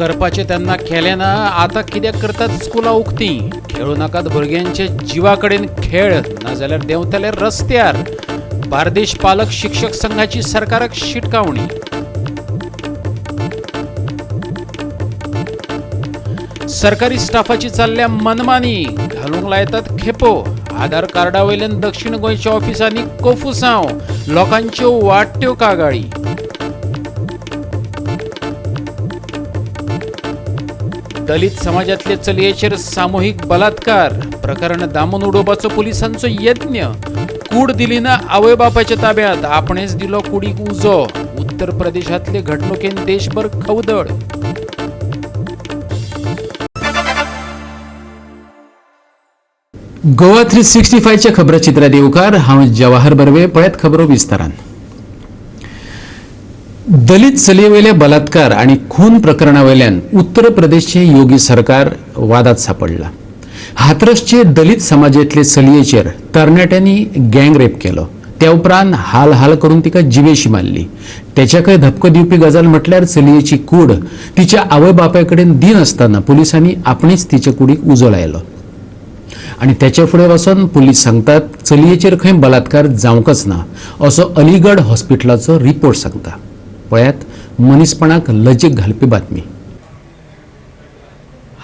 करपाचे त्यांना केले ना, आता कित्याक करतात स्कुला उक्ती. खेळू नाकात भुरग्यांचे जीवाकडेन खेळ, नाजाल्यार देंवतले रस्त्यार. बार्देश पालक शिक्षक संघाची सरकाराक शिटकावणी. सरकारी स्टाफाची चालल्या मनमानी, घालूंक लायतात खेपो. आधार कार्डा वयल्यान दक्षिण गोंयच्या ऑफिसांनी कोफुसांव, लोकांच्यो वाडट्यो कागाळी. दलित समाजातले चलयेचेर सामुहीक बलात्कार प्रकरण दामून उडोवपाचो पुलिसांचो यत्न. कूड दिली ना आवय बापाच्या ताब्यात, आपणेच दिलो कुडीक उजो. उत्तर प्रदेशातले घडणुकेन देशभर खवदळ. गोवा 365च्या खबराचित्रा देवकार. हांव जवाहर बर्वे. पळयात खबरो विस्तारान. दलित चलयेवयल्या बलात्कार आणि खून प्रकरणावयल्यान उत्तर प्रदेशचे योगी सरकार वादात सापडला. हाथरसचे दलित समाजातले चलयेचेर तरणाट्यांनी गँग रेप केलो. त्या उपरांत हाल हाल करून तिका जिवेशी मारली. त्याच्याकडे धपको दिवपी गजाल म्हटल्यार चलयेची कूड तिच्या आवय बापायकडेन दिनासतना पुलिसांनी आपणीच तिच्या कुडीक उजो लायलो. आणि त्याच्या फुडें वचून पुलीस सांगतात चलयेचेर खंय बलात्कार जावंकच ना असो अलीगढ हॉस्पिटलाचो रिपोर्ट सांगता. पळयात मनीसपणाक लज्जेक घालपी बातमी.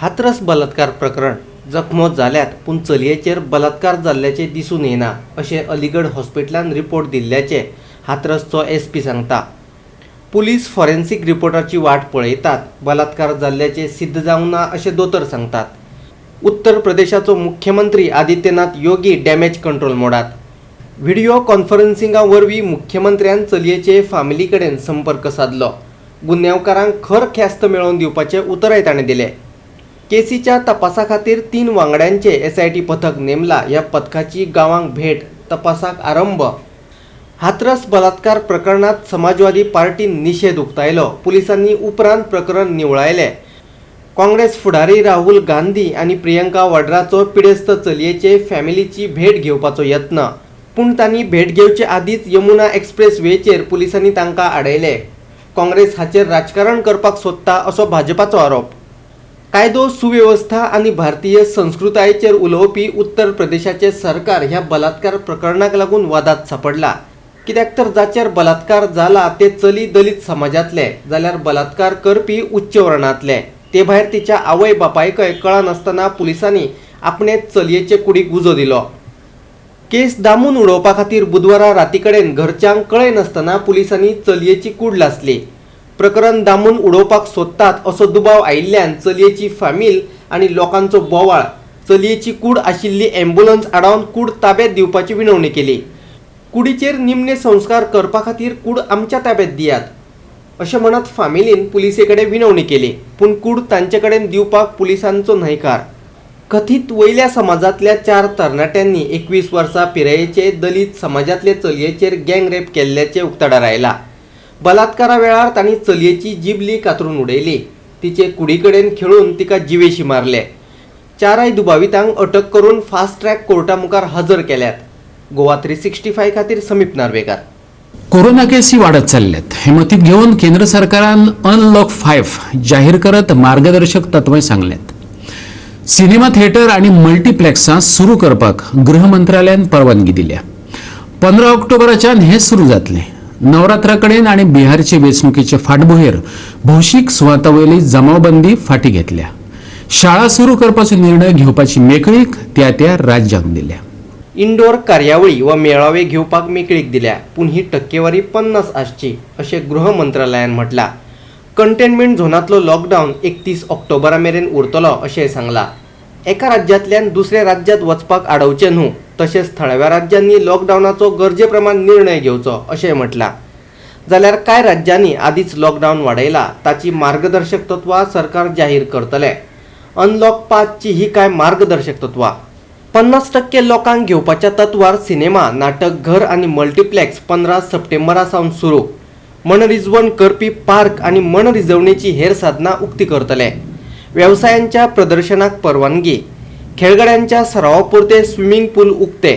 हाथरस बलात्कार प्रकरण जखमो जाल्यात पूण चलयेचेर बलात्कार जाल्ल्याचे दिसून येना अशें अलीगढ हॉस्पिटलान रिपोर्ट दिल्ल्याचे हाथरसचो SP सांगता. पुलीस फॉरेन्सिक रिपोर्टाची वाट पळयतात. बलात्कार जाल्ल्याचे सिद्ध जावंक ना अशें दोतोर सांगतात. उत्तर प्रदेशाचो मुख्यमंत्री आदित्यनाथ योगी डॅमेज कंट्रोल मोडात. व्हिडिओ कॉन्फरन्सिंगा वरवीं मुख्यमंत्र्यान चलयेचे फामिली कडेन संपर्क साधलो. गुन्यांवकारांक खर ख्यास्त मेळोवन दिवपाचे उतरय ताणें दिलें. केसीच्या तपासा खातीर 3 वांगड्यांचे SIT पथक नेमला. ह्या पथकाची गांवांक भेट, तपासाक आरंभ. हाथरस बलात्कार प्रकरणात समाजवादी पार्टीन निशेध उक्तायलो. पुलिसांनी उपरांत प्रकरण निवळायलें. काँग्रेस फुडारी राहुल गांधी आणि प्रियंका वड्राचो पिडेस्त चलयेचे फॅमिलीची भेट घेवपाचो यत्न. पूण तांणी भेट घेवचे आदींच यमुना एक्सप्रेस वेचेर पुलिसांनी तांकां आडयले. काँग्रेस हाचेर राजकारण करपाक सोदता असो भाजपाचो आरोप. कायदो सुवेवस्था आनी भारतीय संस्कृतायेचेर उलोवपी उत्तर प्रदेशाचे सरकार ह्या बलात्कार प्रकरणाक लागून वादात सापडला. कित्याक तर जाचेर बलात्कार जाला ते चली दलित समाजातले, जाल्यार बलात्कार करपी उच्च वर्णांतले. ते भायर तिच्या आवय बापायकय कळनासतना पुलिसांनी आपणेच चलयेचे कुडीक उजो दिलो. केस दामून उडोवपा खातीर बुधवारा राती कडेन घरच्यांक कळय नासतना पुलिसांनी चलयेची कूड लासली. प्रकरण दामून उडोवपाक सोदतात असो दुबाव आयिल्ल्यान चलयेची फामील आनी लोकांचो बोवाळ. चलयेची कूड आशिल्ली एम्ब्युलन्स आडावन कूड ताब्यात दिवपाची विनवणी केली. कुडीचेर निमणे संस्कार करपा खातीर कूड आमच्या ताब्यात दियात अशें म्हणत फामिलीन पुलिसे कडेन विनवणी केली. पूण कूड तांचे कडेन दिवपाक पुलिसांचो न्हयकार. कथीत वयल्या समाजातल्या 4 तरणाट्यांनी 21 वर्सां पिरायेचे दलित समाजातले चलयेचेर गँग रेप केल्ल्याचे उक्ताडार आयला. बलात्कारा वेळार तांणी चलयेची जिबली कातरून उडयली. तिचे कुडी कडेन खेळून तिका जिवेशी मारले. 4 दुबावितांक अटक करून फास्ट ट्रॅक कोर्टा मुखार हजर केल्यात. गोवा 365 खातीर समीप नार्वेकार. कोरोना केसी वाढत चालल्यात. हे मतीत घेऊन केंद्र सरकारान अनलॉक 5 जाहीर करत मार्गदर्शक तत्वे सांगल्यात. सिनेमा थिएटर आणि मल्टीप्लेक्सां सुरू करपाक गृह मंत्रालयान परवानगी दिल्या. 15 ऑक्टोबराच्यान हे सुरू जातले. नवरात्रा कडेन आणि बिहारचे वेंचणुकेचे फाटभुंयेर भौशीक सुवातावयली जमावबंदी फाटी घेतल्या. शाळा सुरू करपाचो निर्णय घेवपाची मेकळीक त्या त्या राज्यांक दिल्या. इंडोर कार्यावळी व मेळावे घेवपाक मेकळीक दिल्या. पूण ही टक्केवारी 50 आसची अशें गृह मंत्रालयान म्हटलां. कंटेनमेंट झोनातलो लॉकडावन 31 ऑक्टोबरा मेरेन उरतलो अशें सांगलां. एका राज्यांतल्यान दुसऱ्या राज्यांत वचपाक आडवचें न्हू, तशेंच थळाव्या राज्यांनी लॉकडावनाचो गरजे प्रमाण निर्णय घेवचो अशें म्हटलां. जाल्यार कांय राज्यांनी आदींच लॉकडावन वाडयला. ताची मार्गदर्शक तत्वां सरकार जाहीर करतले. अनलॉक 5 ची ही कांय मार्गदर्शक तत्वां. 50% लोकांक घेवपाच्या तत्वार सिनेमा, नाटक घर आणि मल्टीप्लेक्स 15 सप्टेंबरा सावन सुरू. मनरिजवण करपी पार्क आणि मनरिजवणेची हेर साधनां उक्ती करतले. व्यवसायांच्या प्रदर्शनाक परवानगी. खेळगड्यांच्या सरावापुरते स्विमींग पूल उक्ते.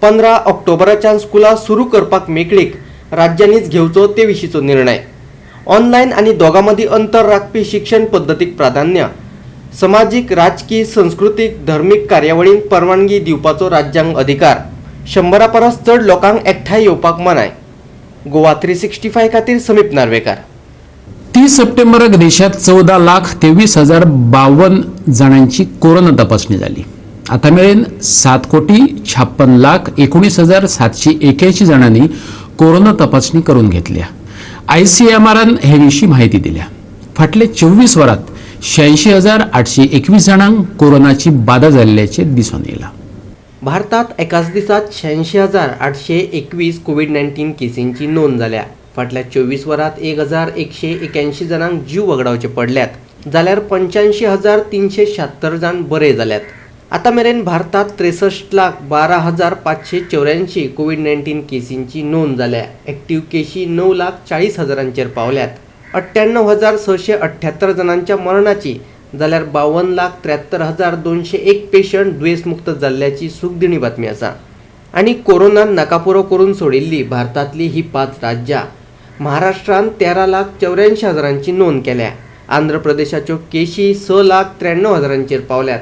15 ऑक्टोबराच्यान स्कुलां सुरू करपाक मेकळीक. राज्यांनीच घेवचो ते विशींचो निर्णय. ऑनलाईन आणि दोघांमदी अंतर राखपी शिक्षण पद्दतीक प्राधान्य, समाजीक, राजकीय, सांस्कृतिक, धर्मीक कार्यावळींक परवानगी दिवपाचो राज्यांक अधिकार, 100 परस चड लोकांक एकठांय येवपाक मनाय. गोवा 365 खातीर समीप नार्वेकार. 30 सप्टेंबराक देशात 14,23,052 जणांची कोरोना तपासणी झाली. आता मेरेन 7,56,19,781 जणांनी कोरोना तपासणी करून घेतल्या. ICMRन हे विशीं माहिती दिल्या. फाटले 24 वरात 86,821 जणांक कोरोनाची बाधा जाल्ल्याचे दिसून येयला. भारतात एकाच दिसात 86,821 कोविड-19 केसींची नोंद जाल्या. फाटल्या 24 वरात 1,181 जणांक जीव वगडावचे पडल्यात, जाल्यार 85,376 जण बरे जाल्यात. आता मेरेन भारतात 63,12,584 कोविड-19 केसींची नोंद जाल्या. एक्टिव्ह केसी 9,40,000 पावल्यात. 98,678 जणांच्या मरणाची, जाल्यार 52,73,201 पेशंट दुयेंसमुक्त जाल्ल्याची सुखदिणी बातमी आसा. आणि कोरोनान नाकापुरो करून सोडिल्ली भारतातली ही 5 राज्यां. महाराष्ट्रान 13,84,000 नोंद केल्या. आंध्र प्रदेशाच्यो केशी 6,93,000 पावल्यात.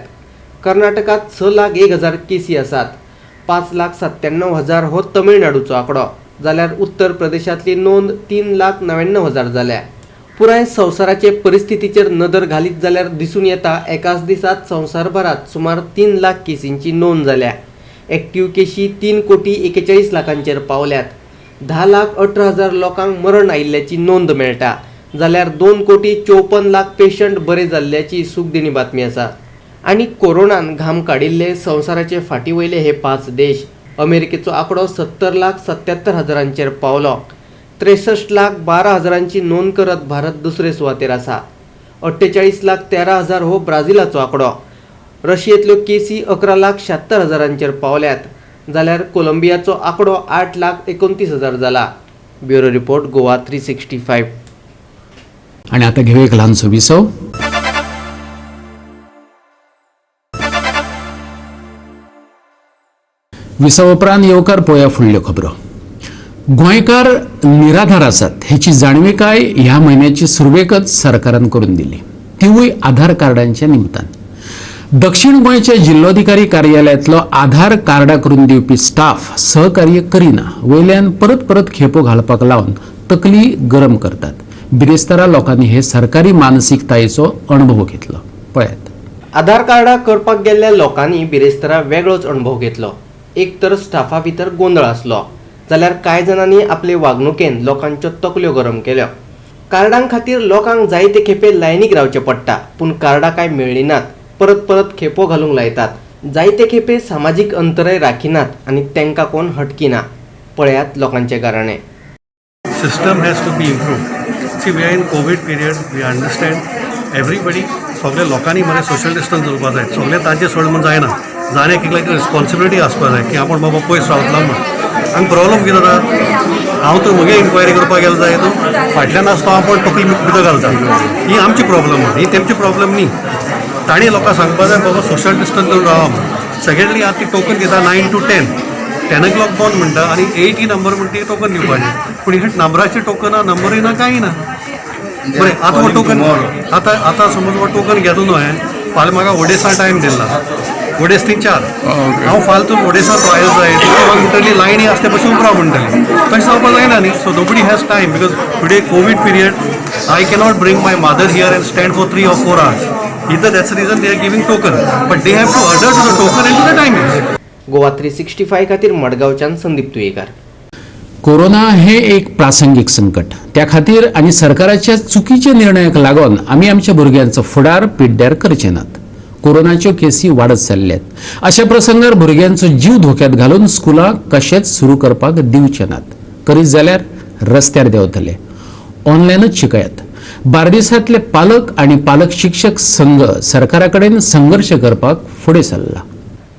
कर्नाटकात 6,01,000 केसी आसात. 5,97,000 हो तमिळनाडूचो आंकडो, जाल्यार उत्तर प्रदेशातली नोंद 3,99,000 जाल्या. पुराय संवसाराचे परिस्थितीचेर नदर घालीत जाल्यार दिसून येता एकाच दिसात संवसारभरात सुमार 3 लाख केसींची नोंद जाल्या. एक्टिव्ह केशी 3,41,00,000 पावल्यात. 10,18,000 लोकांक मरण आयिल्ल्याची नोंद मेळटा, जाल्यार 2,54,00,000 पेशंट बरे जाल्ल्याची सुखदिणी बातमी आसा. आणि कोरोनान घाम काडिल्ले संवसाराचे फाटीवयले हे 5 देश. अमेरिकेचो आंकडो 70,77,000 पावलो. 63,12,000 नोंद करत भारत दुसरे सुवातेर आसा. 48,13,000 हो ब्राझीलाचो आंकडो. रशियेंतल्यो केसी 11,76,000 पावल्यात, जाल्यार कोलंबियाचो आंकडो 8,29,000 जाला. Bureau report Goa 365. आणि आता घेऊ एक ल्हानसो विसव. विसव उपरांत येवकार पळोवया फुडल्यो खबरो. गोंयकार निराधार आसात हेची जाणविकाय ह्या म्हयन्याची सुरवेकच सरकारान करून दिली, तिवूय आधार कार्डांच्या निमतान. दक्षिण गोंयच्या जिल्लोधिकारी कार्यालयांतलो आधार कार्डां करून दिवपी स्टाफ सहकार्य करिना, वयल्यान परत परत खेपो घालपाक लावन तकली गरम करतात. बिरेस्तारा लोकांनी हे सरकारी मानसिकतायेचो अणभव घेतलो. पळयात. आधार कार्डां करपाक गेल्ल्या लोकांनी बिरेस्तारा वेगळोच अणभव घेतलो. एक तर स्टाफा भितर गोंधळ आसलो, जाल्यार कांय जाणांनी आपले वागणुकेन लोकांच्यो तकल्यो गरम केल्यो. कार्डां खातीर लोकांक जायते खेपे लायनीक रावचें पडटा, पूण कार्डां कांय मेळ्ळीं नात. परत परत खेपो घालूंक लायतात. जायते खेपे सामाजीक अंतरय राखिनात आनी तांकां कोण हटकिना. पळयात लोकांचे गाराणे. System has to be improved. See, we are in COVID period. We understand everybody. सगळे लोकांनी मरे सोशल डिस्टन्स उरपाक जाय. सगळे तांचे सोड म्हण जायना. जाण्याक एक रिस्पॉन्सिबिलिटी आसपाक जाय की आपण बाबा पयस रावतलो म्हण. हांगा प्रॉब्लम कितें जाता, हांव तर म्हगे इन्क्वायरी करपाक गेलो जाय तो फाटल्यान आसता आपण तकली भितर घालता. ही आमची प्रॉब्लम, ही तेमची प्रॉब्लम न्ही. ताणी लोकांक सांगपाक जाय बाबा सोशल डिस्टन्स दवरून रावा म्हण. सेकेंडली आतां ती टोकन दिता 9 to 10. 10 o'clock बंद म्हणटा आनी 8 ही नंबर म्हणटा ती टोकन दिवपाची. पूण हे नंबराचे टोकन ना, नंबरूय ना, कांय ना. बरें, आतां हो टोकन आतां समज हो टोकन घेतलो न्हू हांवें, फाल्यां म्हाका ओडेसा टायम दिला. ओडेस 3-4 हांव फालतू ओडेसा ट्रायल जाय म्हाका म्हणटली लायनी आसता तशी उपरा म्हणटली. तशें जावपाक जायना न्ही. So nobody has time because today Covid period. I cannot bring my mother here end stand for 3 or 4 hours. Either that's the reason they are giving token, but they have to adhere to the token and to the timing. Goa 365 खातीर मडगांवच्यान Sandeep Tuyekar. Corona हे एक प्रासंगिक संकट. त्या खातीर आनी सरकाराच्या चुकीच्या निर्णयाक लागून आमी आमच्या भुरग्यांचो फुडार पिड्ड्यार करचे नात. कोरोनाच्यो केसी वाडत चल्ल्यात. अशा प्रसंगार भुरग्यांचो जीव धोक्यात घालून स्कुलां कशेंच सुरू करपाक दिवचे नात. करीत जाल्यार रस्त्यार देंवतले. ऑनलायनच शिकयात. बार्देसांतले पालक आनी पालक शिक्षक संघ सरकारा कडेन संघर्श करपाक फुडें सरला.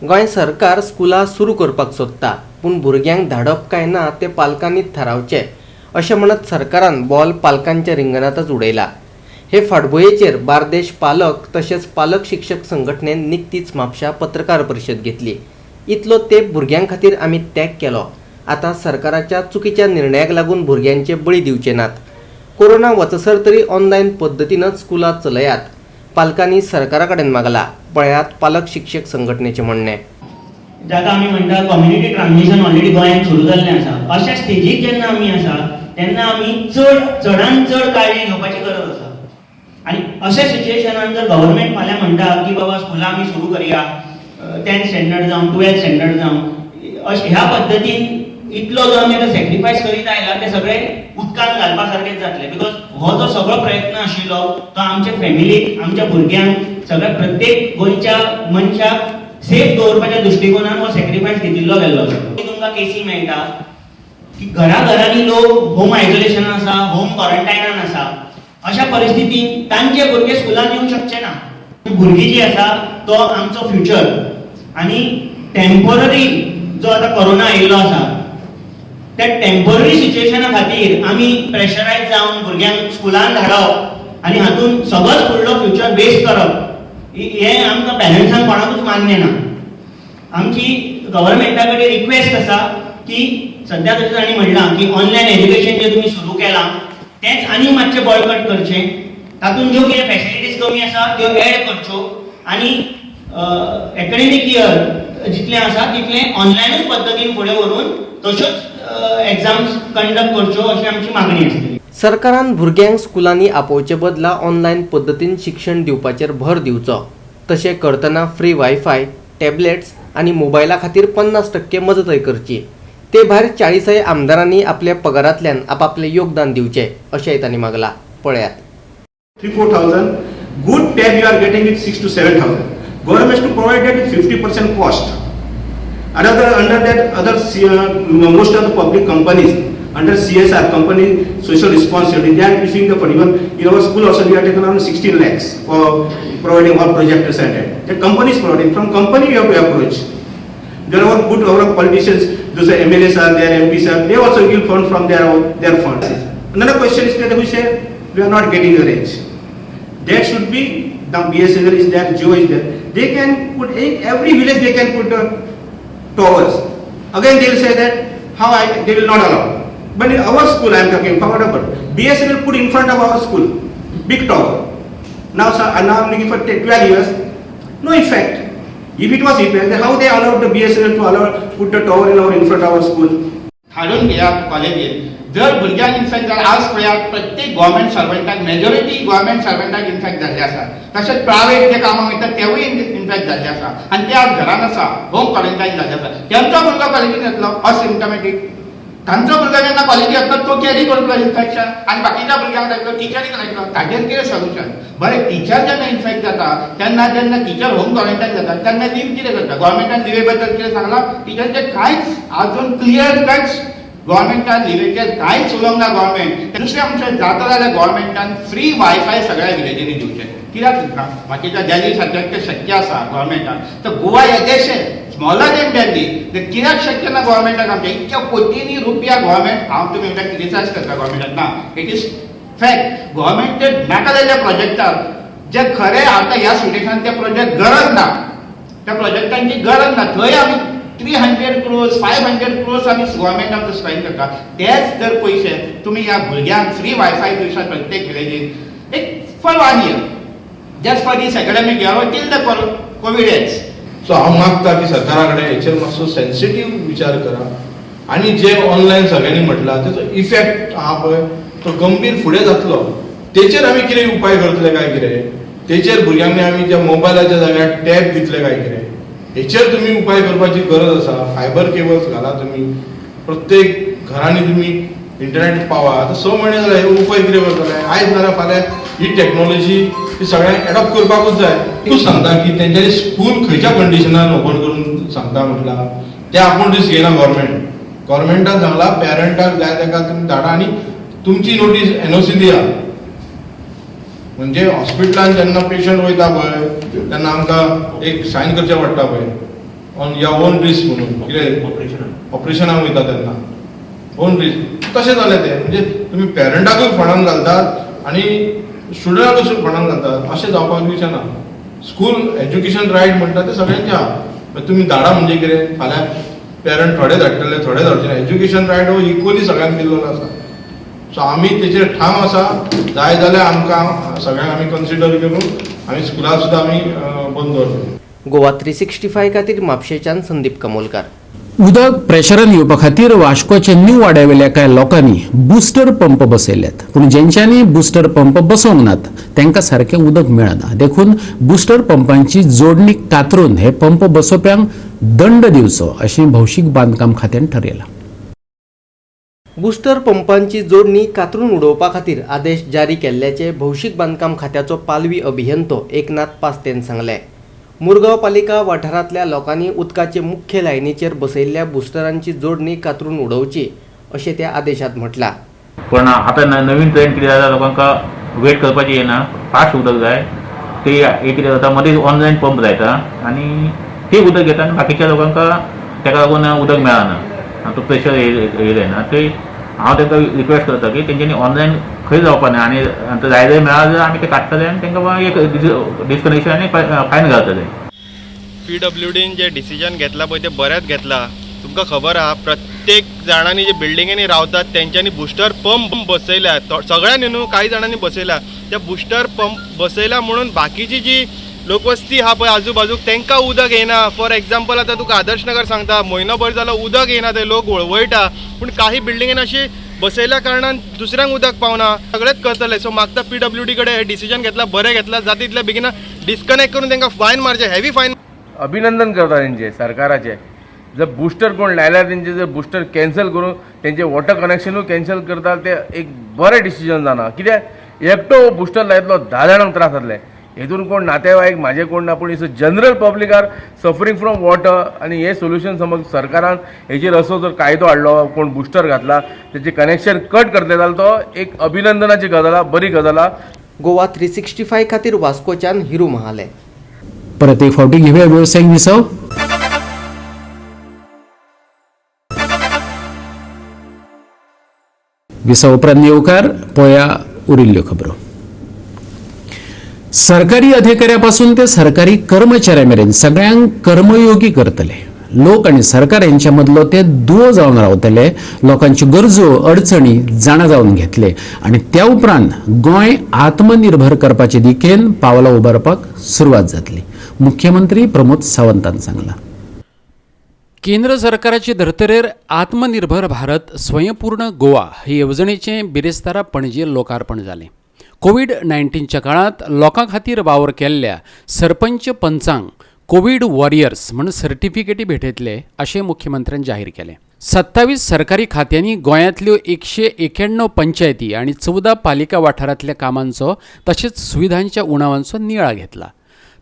गोंय सरकार स्कुलां सुरू करपाक सोदता, पूण भुरग्यांक धाडप काय ना ते पालकांनीच थारावचें अशें म्हणत सरकारान बॉल पालकांच्या रिंगणातच उडयला. हे फाटभुंयेचेर बार्देश पालक तशेंच पालक शिक्षक संघटनेन निकतीच म्हापशा पत्रकार परिशद घेतली. इतलो तेंप भुरग्यां खातीर आमी त्याग केलो. आतां सरकाराच्या चुकीच्या निर्णयाक लागून भुरग्यांचे बळी दिवचे नात. कोरोना वचसर तरी ऑनलाईन पद्धतीनंच स्कुलां चलयात, पालकांनी सरकारा कडेन मागला. पळयात पालक शिक्षक संघटनेचे म्हणणे. जाका आमी म्हणटा कम्युनिटी ट्रान्समिशन ऑलरेडी गोंयांत सुरू जाल्लें आसा. अशा स्टेजीक जेन्ना आमी आसा तेन्ना आमी चडांत चड काळजी घेवपाची गरज आसा. आनी अशा सिच्युएशनान जर गव्हर्मेंट फाल्यां म्हणटा की बाबा स्कुलां आमी सुरू करया, 10th स्टँडर्ड जावं 12th स्टँडर्ड जावं, ह्या पद्दतीन इतलो जो आमी आतां सॅक्रिफायस करीत आयला ते सगळें उदकान घालपा सारकेंच जातलें. बिकॉज हो जो सगळो प्रयत्न आशिल्लो तो आमच्या फॅमिलीक, आमच्या भुरग्यांक, सगळ्या प्रत्येक गोंयच्या मनशाक सेफ दवरपाच्या दृश्टिकोनान हो सॅक्रिफायस घेतिल्लो गेल्लो. तुमकां केसी मेळटा की घराघरांनी लोक होम आयसोलेशनान आसा, होम क्वॉरंटायनान आसा. अशा परिस्थितीन तांचे भुरगे स्कुलान येवंक शकचे ना. भुरगीं जी आसा तो आमचो फ्युचर. आनी टेम्पररी जो आतां कोरोना आयिल्लो आसा त्या टेम्पररी सिच्युएशना खातीर आमी प्रेशरायज जावन भुरग्यांक स्कुलान धाडप आनी हातून सगळोच फुडलो फ्युचर वेस्ट करप, हे आमकां पॅरंट्सांक कोणाकूच मान्य ना. आमची गव्हर्मेंटा कडेन रिक्वेस्ट आसा की सद्या तशें तांणी म्हणलां की ऑनलायन एज्युकेशन जें तुमी सुरू केलां तेंच आनी मातशें बळकट करचें. तातूंत ज्यो कितें फॅसिलिटीज कमी आसा त्यो एड करच्यो आनी एकाडेमीक इयर जितलें आसा तितलें ऑनलायनूच पद्दतीन फुडें व्हरून तश्योच एग्जाम्स कंडक्ट करच्यो अशी आमची मागणी आसतली. सरकारान भुरग्यांक स्कुलांनी आपोवचे बदला ऑनलायन पद्धतीन शिक्षण दिवपाचेर भर दिवचो. तशें करतना फ्री वायफाय, टॅबलेट्स आनी मोबायला खातीर 50% मजतय करची. ते भायर 40 आमदारांनी आपल्या पगारांतल्यान आपापले योगदान दिवचे अशेंय तांणी मागला. पळयात. 3,000-4,000 good tab you are getting with 6,000 to 7,000. Government has to provide that with 50% cost. Another under that most of the public companies under CSR, company social responsibility, they are receiving the fund. Even in our school also we are taking around 16 lakhs for providing all projectors and that. The company is providing. From company you have to approach. There are good our politicians, those MLAs are there, MPs are, they also give fund from their funds. Another question is that we say we are not getting the range. That should be, the BSNL is there, Jio is there. They can put, in every village they can put towers. Again they will say that they will not allow. But in our school I am talking about, BSNL put in front of our school, big tower. Now I am looking for 12 years, no effect. If it was effect, then how they allowed the BSNL to put the tower in front of our school? हाडून घेयात कॉलेजीत. जर भुरग्यांक infect जाल्यार आज पळयात प्रत्येक government सर्वंटाक, majority government सर्वंटाक infect जाल्ले आसा. तशेंच प्रायवेट जे कामां वयतात तेवूय इन्फेक्ट जाल्ले आसा आनी ते आज घरान आसा, होम क्वॉरंटायन जाल्ले आसा. तेंचो भुरगो कॉलेजीत येतलो असिम्टमॅटीक. तांचो भुरगो जेन्ना कॉलेजीत येतलो तो कॅरी करतलो इन्फेक्शन आनी बाकीच्या भुरग्यांक जातलो टिचरीक जातलो. ताजेर कितें सोल्युशन? बरें, टिचर जेन्ना इन्फेक्ट जाता तेन्ना जेन्ना टिचर होम क्वॉरंटायन जाता तेन्ना लीव कितें करता? गव्हर्मेंटान लिवे बद्दल कितें सांगलां? टिचरचे कांयच आजून क्लियर कट्स गव्हर्मेंटान लिवेचेर कांयच उलोवंक ना गव्हर्मेंट. दुसरें आमचें जाता जाल्यार गव्हर्मेंटान फ्री वायफाय सगळ्या विलेजींनी दिवचें. कित्याक तुमकां बाकीच्या दिल्ली सारक्याक तें शक्य आसा गव्हर्मेंटान, तर गोवा हे देशें स्मॉलर देन दिल्ली, तें कित्याक शक्य ना गव्हर्मेंटाक? आमच्या इतक्या कोटींनी रुपया गव्हर्मेंट, हांव तुमी म्हणटा क्रिटिसायज करता गव्हर्मेंटाक, ना, इट इज फॅक्ट. गव्हर्मेंट नाका जाल्ल्या प्रोजेक्टाक जे खरें आतां ह्या सिच्युएशनान ते प्रोजेक्ट गरज ना, त्या प्रोजेक्टांची गरज ना, थंय आमी 300 crores 500 crores आमी गव्हर्मेंट आमचो स्पेंड करता. तेच जर पयशे तुमी ह्या भुरग्यांक फ्री वायफाय दिवशात प्रत्येक विलेजीन एक for 1 year just for this academic year till the Covid ends. So हांव मागता की सरकारा कडेन हेचेर मातसो सेन्सिटीव विचार करा आनी जे ऑनलायन सगळ्यांनी म्हटलां तेचो इफेक्ट आहा पळय तो गंभीर फुडें जातलो. तेचेर आमी कितें उपाय करतले काय कितें? तेचेर भुरग्यांनी आमी ज्या मोबायलाच्या जाग्यार टॅब दितले काय कितें? हेचेर तुम्ही उपाय करपाची गरज आसा. फायबर केबल्स घाला तुम्ही, प्रत्येक घरांनी तुम्ही इंटरनेट पावा. आतां 6 म्हयने जाले हे उपाय कितें करतले? आयज नाल्यार फाल्यां ही टॅक्नॉलॉजी ही सगळ्यांक एडॉप्ट करपाकूच जाय. तूं सांगता की तेंच्यांनी स्कूल खंयच्या कंडिशनान ओपन करून सांगता म्हटलां ते आपूण दीस घेयना गव्हर्मेंट. गव्हर्मेंटान सांगलां पॅरंटाक जाय ताका तुमी धाडा आनी तुमची नोटीस NOC दिया. म्हणजे हॉस्पिटलान जेन्ना पेशंट वयता पळय तेन्ना आमकां एक सायन करचें पडटा पळय ऑन या ओन रिस्क म्हणून, कितें ऑपरेशनाक वयता तेन्ना ओन रिस्क. तशें जालें तें. म्हणजे तुमी पॅरंटाकूय फंडान घालतात आनी स्टुडंटाकूय फंडान घालतात, अशें जावपाक दिवचें ना. स्कूल एज्युकेशन रायट म्हणटा ते सगळ्यांचे आहा. तुमी धाडा म्हणजे कितें? फाल्यां पॅरंट थोडे धाडटले थोडे धाडचे ना. एज्युकेशन रायट हो इक्वली सगळ्यांक दिल्लो आसा. सो आमी तेचेर ठाम आसा. जाय जाल्यार आमकां सगळ्यांक आमी कन्सिडर करून आमी स्कुलां सुद्दां आमी बंद दवरतली. गोवा 365 खातीर म्हापशेच्यान संदीप कमोलकार. उदक प्रेशरान येवपा खातीर वास्कोच्या न्यू वाड्यावेल्या कांय लोकांनी बुस्टर पंप बसयल्यात, पूण ज्यांच्यांनी बुस्टर पंप बसोवंक नात तांकां सारकें उदक मेळना. देखून बुस्टर पंपांची जोडणी कातरून हे पंप बसोवप्यांक दंड दिवचो अशें भौशीक बांदकाम खात्यान थारयलां. बुस्टर पंपांची जोडणी कातरून उडोवपा खातीर आदेश जारी केल्ल्याचे भौशीक बांदकाम खात्याचो पालवी अभियंतो एकनाथ पास्तेन सांगले. मुरगांव पालिका वाठारांतल्या लोकांनी उदकाचे मुख्य लायनीचेर बसयल्ल्या बुस्टरांची जोडणी कातरून उडोवची अशें त्या आदेशांत म्हटलां. पण आता नवीन ट्रेंड कितें जाता, लोकांका वेट करपाची येना, फास्ट उदक जाय. ते एक कितें जाता, मदीं ऑनलायन पंप जायता आनी ते उदक घेता आनी बाकीच्या लोकांका ताका लागून उदक मेळना, तो प्रेशर येयना. ते हांव तांकां रिक्वेस्ट करता की तेंच्यांनी ऑनलायन खंय जावपा न्हय आनी जाय जाय मेळ्ळा जाल्यार आमी ते काडटले आनी तांकां एक डिस्कनेक्शन आनी फायन घालतले. PWDन जे डिसिजन घेतला पळय ते बरेंच घेतला. तुमकां खबर आहा, प्रत्येक जाणांनी जे बिल्डिंगेनी रावतात तेंच्यांनी बुस्टर पंप बसयल्या. सगळ्यांनी न्हू, काही जाणांनी बसयला. त्या बुस्टर पंप बसयला म्हणून बाकीची जी लोकवस्ती आहा पळय आजूबाजूक तांकां उदक येना. फॉर एक्झाम्पल आतां तुका आदर्श नगर सांगता, म्हयनोभर जालो उदक येना, ते लोक वळवयटा. पूण काही बिल्डिंगेन अशी बसयल्या कारणान दुसऱ्यांक उदक पावना. सगळेंच करतले. सो मागता PWD कडेन हे डिसिजन घेतला, बरें घेतला. जाता तितल्या बेगिना डिस्कनेक्ट करून तांकां फायन मारचे, हेवी फायन. अभिनंदन करता तेंचे सरकाराचे. जर बुस्टर कोण लायल्यार तेंचे जर बुस्टर कॅन्सल करून तेंचे वॉटर कनेक्शनूय कॅन्सल करता, ते एक बरें डिसिजन जाना. कित्याक एकटो बुस्टर लायतलो 10 जाणांक त्रास जातले. हेतून कोण नातेवाईक म्हाजे कोण ना, पूण is general public are suffering from water. आनी हे सोल्युशन समज सरकारान हेचेर असो जर कायदो हाडलो, कोण बुस्टर घातला तेचे कनेक्शन कट करतले जाल्यार तो एक अभिनंदनाची गजाल, बरी गजाल. गोवा 365 खातीर वास्कोच्यान हिरू महाले. परत एक फावटी घेऊया व्यावसायिक विसव. विसव उपरांत येवकार पळया उरिल्ल्यो खबरो. सरकारी अधिकाऱ्यापासून ते सरकारी कर्मचाऱ्या मेरेन सगळ्यांक कर्मयोगी करतले. लोक आणि सरकार यांच्या मदलो ते दुओ जावन रावतले. लोकांची गरजो अडचणी जाणा जावन घेतले आणि त्या उपरांत गोंय आत्मनिर्भर करपाचे दिकेन पावलां उबारपाक सुरवात जातली. मुख्यमंत्री प्रमोद सावंतान सांगला. केंद्र सरकाराचे धर्तरेर आत्मनिर्भर भारत स्वयंपूर्ण गोवा हे येवजणेचे बिरेस्तारा पणजे लोकार्पण जालें. कोविड-19च्या काळात लोकां खातीर वावर केल्ल्या सरपंच पंचांक कोविड वॉरियर्स म्हण सर्टिफिकेटी भेटयतले अशें मुख्यमंत्र्यान जाहीर केलें. 27 सरकारी खात्यांनी गोंयांतल्यो 191 पंचायती आनी 14 पालिका वाठारांतल्या कामांचो तशेंच सुविधांच्या उणावांचो नियाळ घेतला.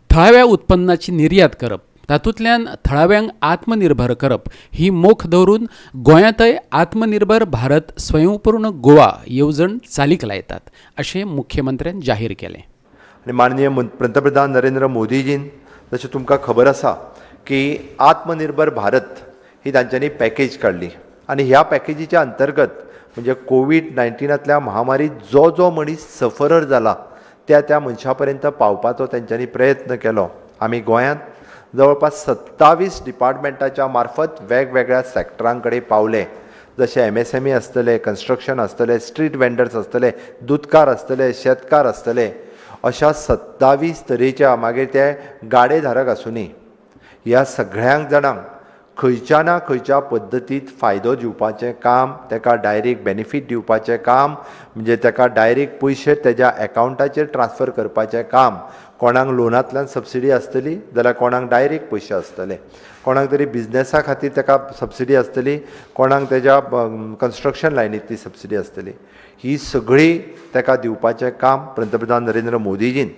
थळाव्या उत्पन्नाची निर्यात करप, तातूंतल्यान थळाव्यांक आत्मनिर्भर करप ही मोख दवरून गोंयांतय आत्मनिर्भर भारत स्वयंपूर्ण गोवा येवजण चालीक लायतात अशें मुख्यमंत्र्यान जाहीर केलें. आनी माननीय पंतप्रधान नरेंद्र मोदीजीन जशें तुमकां खबर आसा की आत्मनिर्भर भारत ही तांच्यांनी पॅकेज काडली आनी ह्या पॅकेजीच्या अंतर्गत म्हणजे कोविड-19तल्या महामारीत जो जो मनीस सफरर जाला त्या मनशा पर्यंत पावपाचो तेंच्यांनी प्रयत्न केलो. आमी गोंयांत जवळपास 27 डिपार्टमेंटाच्या मार्फत वेगवेगळ्या सॅक्टरां कडेन पावले. जशे MSME आसतले, कन्स्ट्रक्शन आसतले, स्ट्रीट वेंडर्स आसतले, दूदकार आसतले, शेतकार आसतले, अशा 27 तरेच्या मागीर ते गाडेधारक आसुनी ह्या सगळ्यांक जाणांक खंयच्या ना खंयच्या पद्दतीत फायदो दिवपाचें काम, ताका डायरेक्ट बेनिफीट दिवपाचें काम, म्हणजे ताका डायरेक्ट पयशे तेज्या एकावंटाचेर ट्रान्सफर करपाचें काम. कोणाक लोनांतल्यान सबसिडी आसतली जाल्यार कोणाक डायरेक्ट पयशे आसतले, कोणाक तरी बिजनेसा खातीर ताका सबसिडी आसतली, कोणाक तेज्या कन्स्ट्रक्शन लायनींतली सबसिडी आसतली. ही सगळी ताका दिवपाचें काम पंतप्रधान नरेंद्र मोदीजीन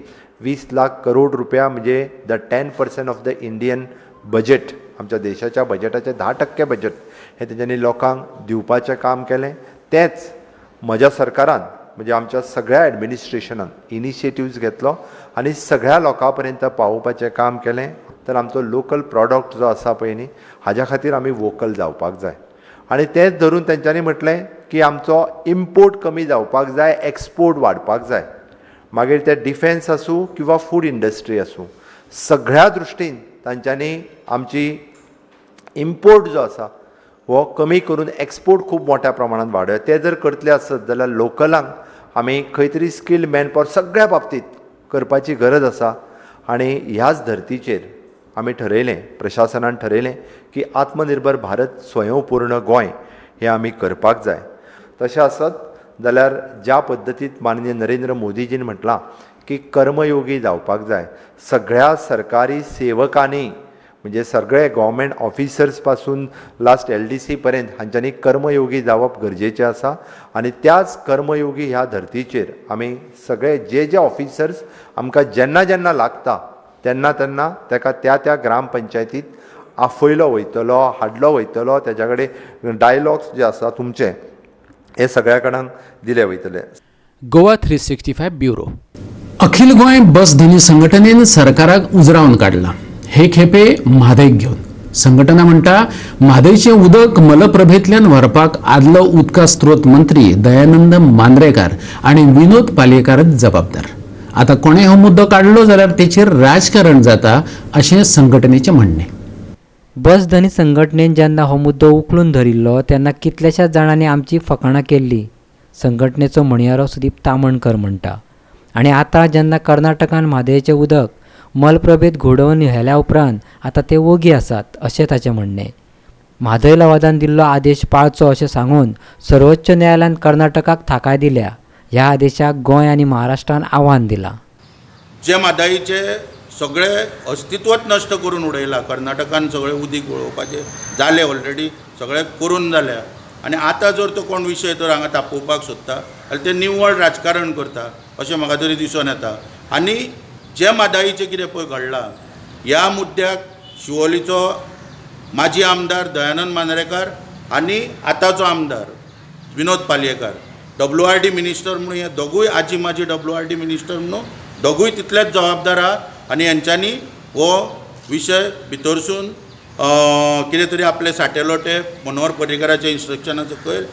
20 लाख करोड रुपया म्हणजे 10% ऑफ द इंडियन बजेट, आमच्या देशाच्या बजेटाचें 10% बजेट हे तेंच्यांनी लोकांक दिवपाचें काम केलें. तेंच म्हज्या सरकारान म्हणजे आमच्या सगळ्या एडमिनिस्ट्रेशनान इनिशिएटिव्ज घेतलो आनी सगळ्या लोकां पर्यंत पावोवपाचें काम केलें. तर आमचो लोकल प्रॉडक्ट जो आसा पळय न्ही हाज्या खातीर आमी वोकल जावपाक जाय आनी तेंच धरून तेंच्यांनी म्हटलें की आमचो इम्पोर्ट कमी जावपाक जाय, एक्सपोर्ट वाडपाक जाय. मागीर ते डिफेन्स आसूं किंवा फूड इंडस्ट्री आसूं, सगळ्या दृश्टीन तांच्यांनी आमची इम्पोर्ट जो आसा हो कमी करून एक्सपोर्ट खूब मोठ्या प्रमाणात वाडय ते जर करतले आसत जाल्यार लोकलांक आमी खंय तरी स्किल्ड मॅन पॉवर सगळ्या बाबतींत करपाची गरज आसा आनी ह्याच धर्तीचेर आमी ठरयलें प्रशासनान ठरयलें की आत्मनिर्भर भारत स्वयंपूर्ण गोंय हें आमी करपाक जाय. तशें आसत जाल्यार ज्या पद्दतीत माननीय नरेंद्र मोदीजीन म्हटलां की कर्मयोगी जावपाक जाय. सगळ्या सरकारी सेवकांनी म्हणजे सगळे गव्हर्मेंट ऑफिसर्स पासून लास्ट LDC पर्यंत हांच्यांनी कर्मयोगी जावप गरजेचें आसा आनी त्याच कर्मयोगी ह्या धर्तीचेर आमी सगळे जे ऑफिसर्स आमकां जेन्ना जेन्ना लागता तेन्ना तेन्ना ताका त्या ग्रामपंचायतीत आफयलो वयतलो हाडलो वयतलो तेज्या कडेन डायलॉग्स जे आसा तुमचे हे सगळ्या कडेन दिले वयतले. गोवा 365 ब्युरो. अखिल गोंय बस धनी संघटनेन सरकाराक उजरावन काढला. हे खेपे म्हादयक घेवन संघटना म्हणटा म्हादयचें उदक मलप्रभेंतल्यान व्हरपाक आदलो उदका स्त्रोत मंत्री दयानंद मांद्रेकार आनी विनोद पालयेकारच जबाबदार. आता कोणे हो मुद्दो काढलो जाल्यार तेचेर राजकारण जाता अशें संघटनेचें म्हणणें. बस धनी संघटनेन जेन्ना हो मुद्दो उखलून धरिल्लो तेन्ना कितल्याशाच जाणांनी आमची फकाणां केल्ली. संघटनेचो म्हणयारो सुदीप तामणकर म्हणटा. आनी आतां जेन्ना कर्नाटकान म्हादयचें उदक मलप्रभेत घोडोवन व्हेल्या उपरांत आतां ते ओगी आसात अशें ताचें म्हणणें. म्हादय लवादान दिल्लो आदेश पाळचो अशें सांगून सर्वोच्च न्यायालयान कर्नाटकाक थाकाय दिल्या. ह्या आदेशाक गोंय आनी महाराष्ट्रान आव्हान दिलां. जे म्हादयचे सगळे अस्तित्वच नश्ट करून उडयला. कर्नाटकान सगळे उदीक वळोवपाचें जालें ऑलरेडी सगळें करून जाल्या आनी आतां जर तो कोण विशय तर हांगा तापोवपाक सोदता जाल्यार ते निव्वळ राजकारण करता अशें म्हाका तरी दिसून येता. आनी जे म्हादयीचें कितें पळय घडलां ह्या मुद्द्याक शिवोलीचो माजी आमदार दयानंद मांद्रेकार आनी आतांचो आमदार विनोद पालयेकार WRD मिनिस्टर म्हणून हे दोगूय आजी माजी WRD मिनिस्टर म्हणून दोगूय तितलेच जबाबदार आहा आनी हेंच्यांनी हो विशय भितरसून कितें तरी आपले साठेलो ते मनोहर पर्रीकाराच्या इन्स्ट्रक्शना सकयल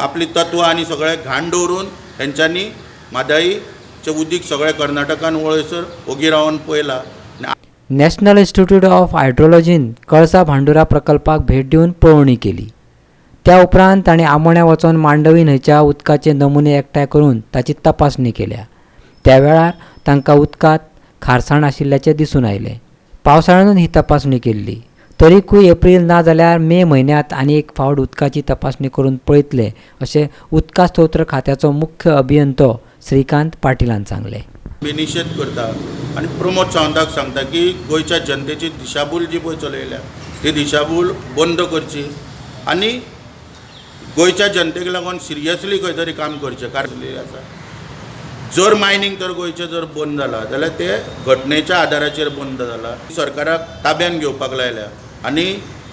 आपली तत्वां आनी सगळें घाण दवरून हेंच्यांनी म्हादयीचें उदीक सगळें कर्नाटकान वळयसर ओगी रावन पयला. नॅशनल इन्स्टिट्यूट ऑफ हायड्रोलॉजीन कळसा भांडुरा प्रकल्पाक भेट दिवन पळोवणी केली. त्या उपरांत तांणी आमोण्या वचून मांडवी न्हंयच्या उदकाचे नमुने एकठांय करून ताची तपासणी केल्या. त्या वेळार तांकां उदकांत खारसाण आशिल्ल्याचें दिसून आयलें. पावसाळ्यानूच ही तपासणी केल्ली. तरीकूय एप्रील ना जाल्यार मे म्हयन्यांत आनी एक फावट उदकाची तपासणी करून पळयतले अशें उदका स्तोत्र खात्याचो मुख्य अभियंतो श्रीकांत पाटीलान सांगलें. मी निशेध करता आनी प्रमोद सावंताक सांगता की गोंयच्या जनतेची दिशाभूल जी पळय चलयल्या ती दिशाभूल बंद करची आनी गोंयच्या जनतेक लागून सिरियसली खंय तरी काम करचें. कारण आसा जर मायनींग तर गोंयचें जर बंद जाला जाल्यार ते घटनेच्या आदाराचेर बंद जाला. सरकाराक ताब्यान घेवपाक लायल्या आनी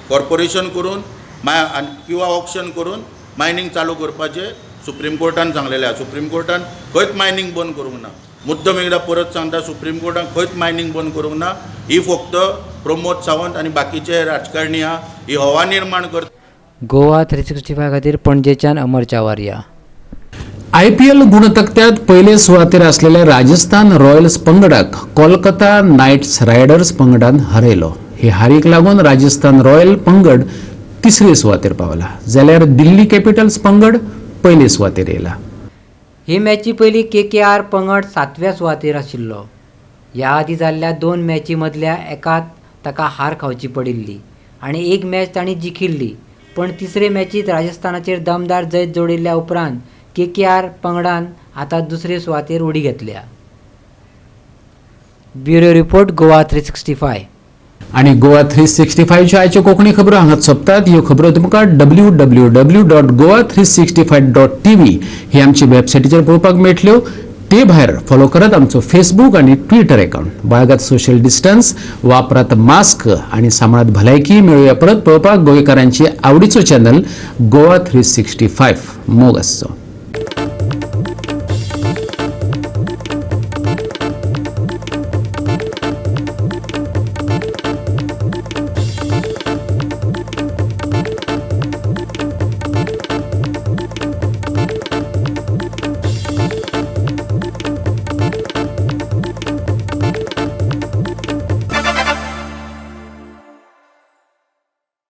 कॉर्पोरेशन करून किंवा ऑक्शन करून मायनींग चालू करपाचें सुप्रीम कोर्टान सांगलेलें आसा. सुप्रीम कोर्टान खंयच मायनींग बंद करूंक ना. मुद्दम एकदां परत सांगता सुप्रीम कोर्टान खंयच मायनींग बंद करूंक ना. ही फक्त प्रमोद सावंत आनी बाकीचे राजकारणी आहा ही हवा निर्माण करता. गोवा 365 खातीर पणजेच्यान अमर चावारिया. IPL गुणतक्त्यात पयले सुवातेर असलेल्या राजस्थान रॉयल्स पंगडाक कोलकाता नायट्स रायडर्स पंगडान हरयलो. हे हारीक लागून राजस्थान रॉयल पंगड तिसरे सुवातेर पावला जाल्यार दिल्ली कॅपिटल्स पंगड पयले सुवातेर येयला. ही मॅची पयलीं KKR पंगड 7व्या सुवातेर आशिल्लो. ह्या आदी जाल्ल्या 2 मॅची मदल्या एकात ताका हार खावची पडिल्ली आनी एक मॅच तांणी जिखिल्ली. पण तिसरे मॅचीत राजस्थानाचेर दमदार जैत जोडिल्ल्या उपरांत KKR पंगडान आतां दुसरे सुवातेर उडी घेतल्या. Bureau report Goa 365. आणि गोवा 365 च्यो आयच्यो कोंकणी खबरो हांगाच सोंपतात. ह्यो खबरो तुमकां www.goa365.tv ही आमची वेबसायटीचेर पळोवपाक मेळटल्यो. ते भायर फॉलो करात आमचो फेसबूक आनी ट्विटर अकाउंट. बाळगात सोशल डिस्टन्स, वापरात मास्क आनी सांबाळात भलायकी. मेळुया परत पळोवपाक गोंयकारांची आवडीचो चॅनल गोवा 365. मोग आसचो.